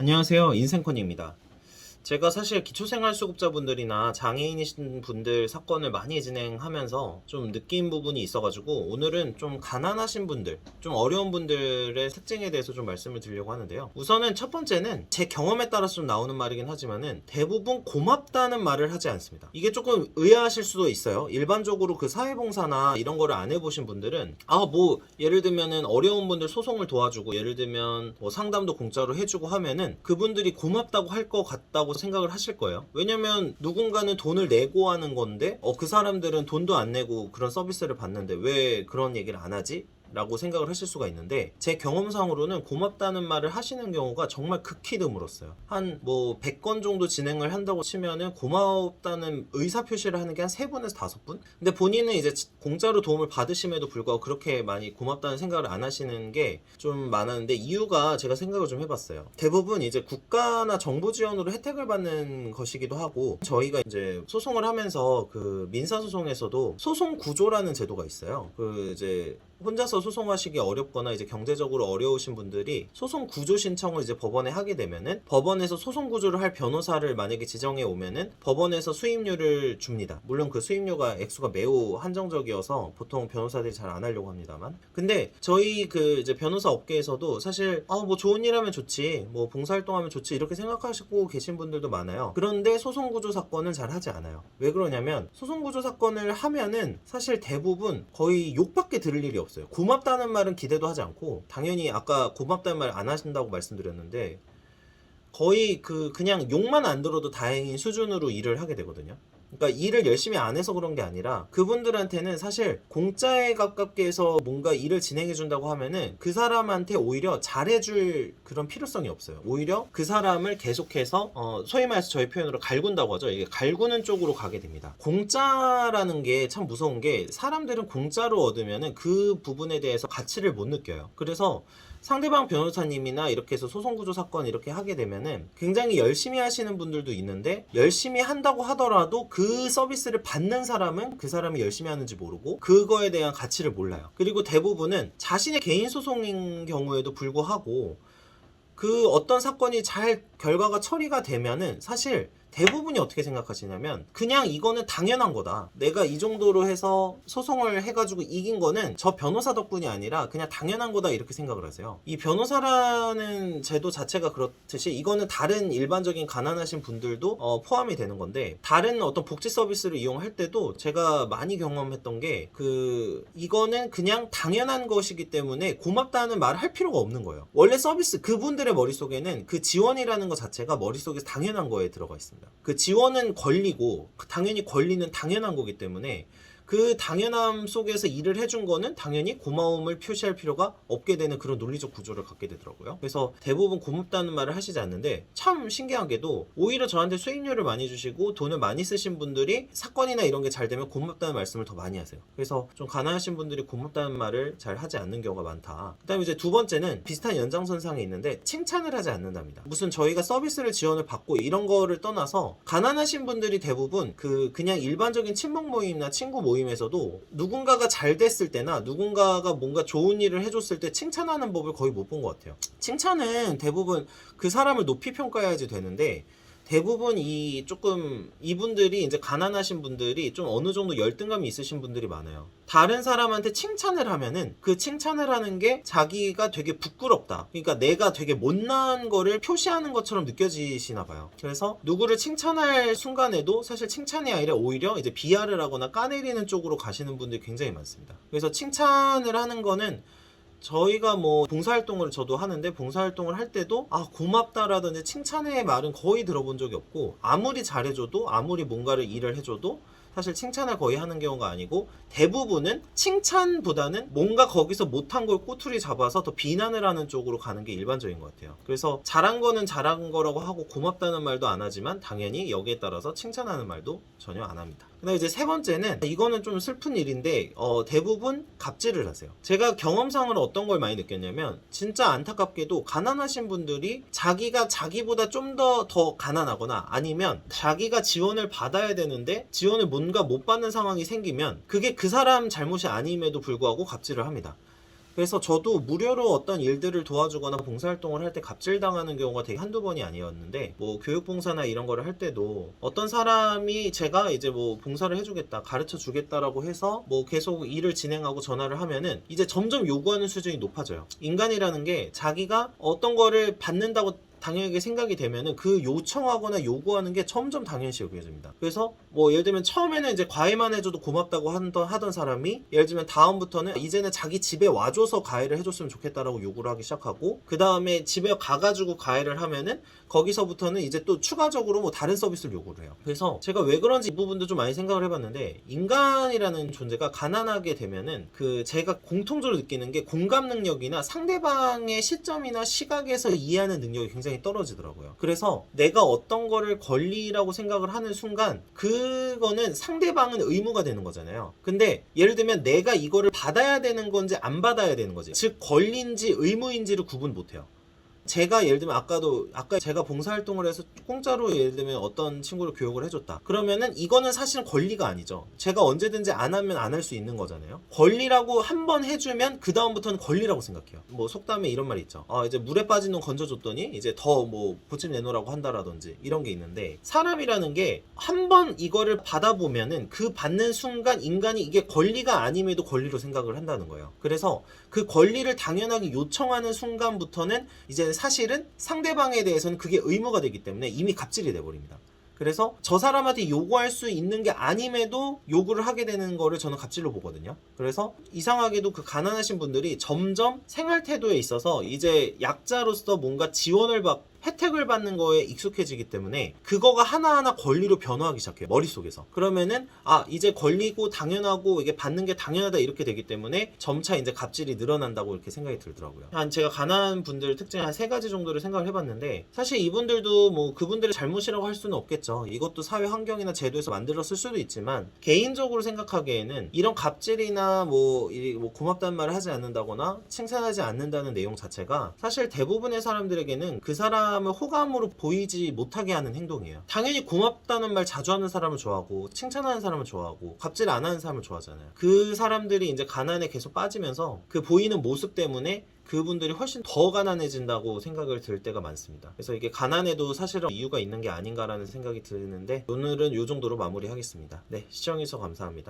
안녕하세요. 인생컨입니다. 제가 사실 기초생활수급자분들이나 장애인이신 분들 사건을 많이 진행하면서 좀 느낀 부분이 있어가지고 오늘은 좀 가난하신 분들, 좀 어려운 분들의 특징에 대해서 좀 말씀을 드리려고 하는데요. 우선은 첫 번째는 제 경험에 따라서 좀 나오는 말이긴 하지만은 대부분 고맙다는 말을 하지 않습니다. 이게 조금 의아하실 수도 있어요. 일반적으로 그 사회봉사나 이런 거를 안 해보신 분들은 예를 들면은 어려운 분들 소송을 도와주고 예를 들면 뭐 상담도 공짜로 해주고 하면은 그분들이 고맙다고 할 것 같다고 생각을 하실 거예요. 왜냐면 누군가는 돈을 내고 하는 건데 그 사람들은 돈도 안 내고 그런 서비스를 받는데 왜 그런 얘기를 안 하지? 라고 생각을 하실 수가 있는데 제 경험상으로는 고맙다는 말을 하시는 경우가 정말 극히 드물었어요. 한 100건 정도 진행을 한다고 치면은 고맙다는 의사표시를 하는 게 한 3분에서 5분? 근데 본인은 이제 공짜로 도움을 받으심에도 불구하고 그렇게 많이 고맙다는 생각을 안 하시는 게 좀 많았는데 이유가 제가 생각을 좀 해봤어요. 대부분 이제 국가나 정부 지원으로 혜택을 받는 것이기도 하고 저희가 이제 소송을 하면서 그 민사소송에서도 소송 구조라는 제도가 있어요. 그 이제 혼자서 소송하시기 어렵거나 이제 경제적으로 어려우신 분들이 소송 구조 신청을 이제 법원에 하게 되면은 법원에서 소송 구조를 할 변호사를 만약에 지정해 오면은 법원에서 수임료를 줍니다. 물론 그 수임료가 액수가 매우 한정적이어서 보통 변호사들이 잘 안 하려고 합니다만. 근데 저희 그 이제 변호사 업계에서도 사실 좋은 일 하면 좋지, 봉사활동하면 좋지 이렇게 생각하시고 계신 분들도 많아요. 그런데 소송 구조 사건은 잘 하지 않아요. 왜 그러냐면 소송 구조 사건을 하면은 사실 대부분 거의 욕밖에 들을 일이 없어요. 고맙다는 말은 기대도 하지 않고 당연히 아까 고맙다는 말 안 하신다고 말씀드렸는데 거의 그냥 욕만 안 들어도 다행인 수준으로 일을 하게 되거든요. 그러니까 일을 열심히 안 해서 그런 게 아니라 그분들한테는 사실 공짜에 가깝게 해서 뭔가 일을 진행해 준다고 하면은 그 사람한테 오히려 잘해줄 그런 필요성이 없어요. 오히려 그 사람을 계속해서 소위 말해서 저희 표현으로 갈군다고 하죠. 이게 갈구는 쪽으로 가게 됩니다. 공짜라는 게 참 무서운 게 사람들은 공짜로 얻으면은 그 부분에 대해서 가치를 못 느껴요. 그래서 상대방 변호사님이나 이렇게 해서 소송구조 사건 이렇게 하게 되면은 굉장히 열심히 하시는 분들도 있는데 열심히 한다고 하더라도 그 서비스를 받는 사람은 그 사람이 열심히 하는지 모르고 그거에 대한 가치를 몰라요. 그리고 대부분은 자신의 개인 소송인 경우에도 불구하고 그 어떤 사건이 잘 결과가 처리가 되면은 사실 대부분이 어떻게 생각하시냐면 그냥 이거는 당연한 거다. 내가 이 정도로 해서 소송을 해가지고 이긴 거는 저 변호사 덕분이 아니라 그냥 당연한 거다 이렇게 생각을 하세요. 이 변호사라는 제도 자체가 그렇듯이 이거는 다른 일반적인 가난하신 분들도 포함이 되는 건데 다른 어떤 복지 서비스를 이용할 때도 제가 많이 경험했던 게 이거는 그냥 당연한 것이기 때문에 고맙다는 말을 할 필요가 없는 거예요. 원래 서비스 그분들의 머릿속에는 그 지원이라는 것 자체가 머릿속에 당연한 거에 들어가 있습니다. 그 지원은 권리고 당연히 권리는 당연한 거기 때문에 그 당연함 속에서 일을 해준 거는 당연히 고마움을 표시할 필요가 없게 되는 그런 논리적 구조를 갖게 되더라고요. 그래서 대부분 고맙다는 말을 하시지 않는데 참 신기한 게도 오히려 저한테 수익료를 많이 주시고 돈을 많이 쓰신 분들이 사건이나 이런 게 잘 되면 고맙다는 말씀을 더 많이 하세요. 그래서 좀 가난하신 분들이 고맙다는 말을 잘 하지 않는 경우가 많다. 그 다음에 이제 두 번째는 비슷한 연장선상에 있는데 칭찬을 하지 않는답니다. 무슨 저희가 서비스를 지원을 받고 이런 거를 떠나서 가난하신 분들이 대부분 그냥 일반적인 친목 모임이나 친구 모임에서도 누군가가 잘 됐을 때나 누군가가 뭔가 좋은 일을 해줬을 때 칭찬하는 법을 거의 못 본 것 같아요. 칭찬은 대부분 그 사람을 높이 평가해야지 되는데 대부분 이분들이 이제 가난하신 분들이 좀 어느 정도 열등감이 있으신 분들이 많아요. 다른 사람한테 칭찬을 하면은 그 칭찬을 하는 게 자기가 되게 부끄럽다. 그러니까 내가 되게 못난 거를 표시하는 것처럼 느껴지시나 봐요. 그래서 누구를 칭찬할 순간에도 사실 칭찬이 아니라 오히려 이제 비하를 하거나 까내리는 쪽으로 가시는 분들이 굉장히 많습니다. 그래서 칭찬을 하는 거는 저희가 봉사활동을 저도 하는데 봉사활동을 할 때도 고맙다라든지 칭찬의 말은 거의 들어본 적이 없고 아무리 잘해줘도 아무리 뭔가를 일을 해줘도 사실 칭찬을 거의 하는 경우가 아니고 대부분은 칭찬보다는 뭔가 거기서 못한 걸 꼬투리 잡아서 더 비난을 하는 쪽으로 가는 게 일반적인 것 같아요. 그래서 잘한 거는 잘한 거라고 하고 고맙다는 말도 안 하지만 당연히 여기에 따라서 칭찬하는 말도 전혀 안 합니다. 그다음에 이제 세 번째는 이거는 좀 슬픈 일인데 대부분 갑질을 하세요. 제가 경험상으로 어떤 걸 많이 느꼈냐면 진짜 안타깝게도 가난하신 분들이 자기가 자기보다 좀 더 가난하거나 아니면 자기가 지원을 받아야 되는데 지원을 뭔가 못 받는 상황이 생기면 그게 그 사람 잘못이 아님에도 불구하고 갑질을 합니다. 그래서 저도 무료로 어떤 일들을 도와주거나 봉사활동을 할 때 갑질당하는 경우가 되게 한두 번이 아니었는데, 뭐 교육봉사나 이런 거를 할 때도 어떤 사람이 제가 이제 뭐 봉사를 해주겠다, 가르쳐 주겠다라고 해서 뭐 계속 일을 진행하고 전화를 하면은 이제 점점 요구하는 수준이 높아져요. 인간이라는 게 자기가 어떤 거를 받는다고 당연하게 생각이 되면은 그 요청하거나 요구하는 게 점점 당연시 여겨집니다. 그래서 뭐 예를 들면 처음에는 이제 과외만 해줘도 고맙다고 하던 사람이 예를 들면 다음부터는 이제는 자기 집에 와줘서 과외를 해줬으면 좋겠다라고 요구를 하기 시작하고, 그 다음에 집에 가가지고 과외를 하면은 거기서부터는 이제 또 추가적으로 뭐 다른 서비스를 요구를 해요. 그래서 제가 왜 그런지 이 부분도 좀 많이 생각을 해봤는데, 인간이라는 존재가 가난하게 되면은 그 제가 공통적으로 느끼는 게 공감 능력이나 상대방의 시점이나 시각에서 이해하는 능력이 굉장히 떨어지더라고요. 그래서 내가 어떤 거를 권리라고 생각을 하는 순간 그거는 상대방은 의무가 되는 거잖아요. 근데 예를 들면 내가 이거를 받아야 되는 건지 안 받아야 되는 거지, 즉 권리인지 의무인지를 구분 못해요. 제가 예를 들면 아까 제가 봉사활동을 해서 공짜로 예를 들면 어떤 친구를 교육을 해줬다, 그러면은 이거는 사실은 권리가 아니죠. 제가 언제든지 안 하면 안 할 수 있는 거잖아요. 권리라고 한 번 해주면 그 다음부터는 권리라고 생각해요. 뭐 속담에 이런 말이 있죠. 이제 물에 빠진 놈 건져줬더니 이제 더 뭐 보침 내놓으라고 한다라든지 이런 게 있는데, 사람이라는 게 한 번 이거를 받아보면은 그 받는 순간 인간이 이게 권리가 아님에도 권리로 생각을 한다는 거예요. 그래서 그 권리를 당연하게 요청하는 순간부터는 이제 사실은 상대방에 대해서는 그게 의무가 되기 때문에 이미 갑질이 돼버립니다. 그래서 저 사람한테 요구할 수 있는 게 아님에도 요구를 하게 되는 거를 저는 갑질로 보거든요. 그래서 이상하게도 그 가난하신 분들이 점점 생활 태도에 있어서 이제 약자로서 뭔가 지원을 받고 혜택을 받는 거에 익숙해지기 때문에 그거가 하나하나 권리로 변화하기 시작해요, 머릿속에서. 그러면은 이제 권리고 당연하고 이게 받는 게 당연하다 이렇게 되기 때문에 점차 이제 갑질이 늘어난다고 이렇게 생각이 들더라고요. 제가 가난한 분들 특징 한 3가지 정도를 생각을 해봤는데, 사실 이분들도 뭐 그분들의 잘못이라고 할 수는 없겠죠. 이것도 사회 환경이나 제도에서 만들었을 수도 있지만, 개인적으로 생각하기에는 이런 갑질이나 뭐 고맙다는 말을 하지 않는다거나 칭찬하지 않는다는 내용 자체가 사실 대부분의 사람들에게는 그 사람을 호감으로 보이지 못하게 하는 행동이에요. 당연히 고맙다는 말 자주 하는 사람을 좋아하고 칭찬하는 사람을 좋아하고 갑질 안 하는 사람을 좋아하잖아요. 그 사람들이 이제 가난에 계속 빠지면서 그 보이는 모습 때문에 그분들이 훨씬 더 가난해진다고 생각을 들 때가 많습니다. 그래서 이게 가난에도 사실은 이유가 있는 게 아닌가라는 생각이 드는데, 오늘은 이 정도로 마무리하겠습니다. 네, 시청해주셔서 감사합니다.